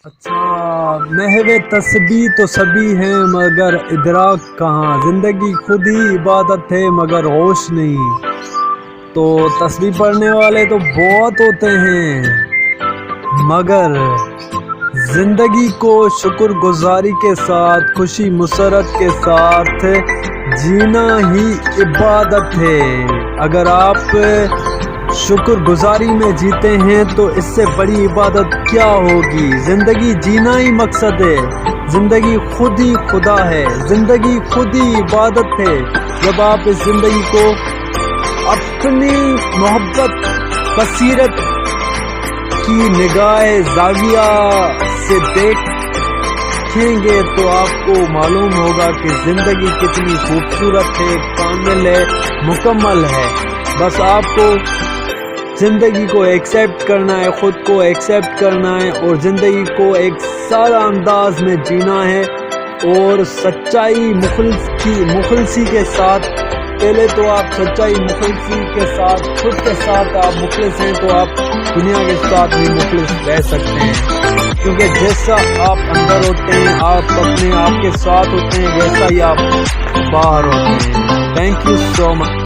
اچھا، محو تسبیح تو سبھی ہیں مگر ادراک کہاں، زندگی خود ہی عبادت ہے مگر ہوش نہیں۔ تو تسبیح پڑھنے والے تو بہت ہوتے ہیں مگر زندگی کو شکر گزاری کے ساتھ، خوشی مسرت کے ساتھ جینا ہی عبادت ہے۔ اگر آپ شکر گزاری میں جیتے ہیں تو اس سے بڑی عبادت کیا ہوگی؟ زندگی جینا ہی مقصد ہے، زندگی خود ہی خدا ہے، زندگی خود ہی عبادت ہے۔ جب آپ اس زندگی کو اپنی محبت بصیرت کی نگاہ زاویہ سے دیکھیں گے تو آپ کو معلوم ہوگا کہ زندگی کتنی خوبصورت ہے، کامل ہے، مکمل ہے۔ بس آپ کو زندگی کو ایکسیپٹ کرنا ہے، خود کو ایکسیپٹ کرنا ہے اور زندگی کو ایک سادہ انداز میں جینا ہے اور سچائی مخلصی کے ساتھ۔ پہلے تو آپ سچائی مخلصی کے ساتھ، خود کے ساتھ آپ مخلص ہیں تو آپ دنیا کے ساتھ بھی مخلص رہ سکتے ہیں، کیونکہ جیسا آپ اندر ہوتے ہیں، آپ اپنے آپ کے ساتھ ہوتے ہیں، ویسا ہی آپ باہر ہوتے ہیں۔ Thank you so much.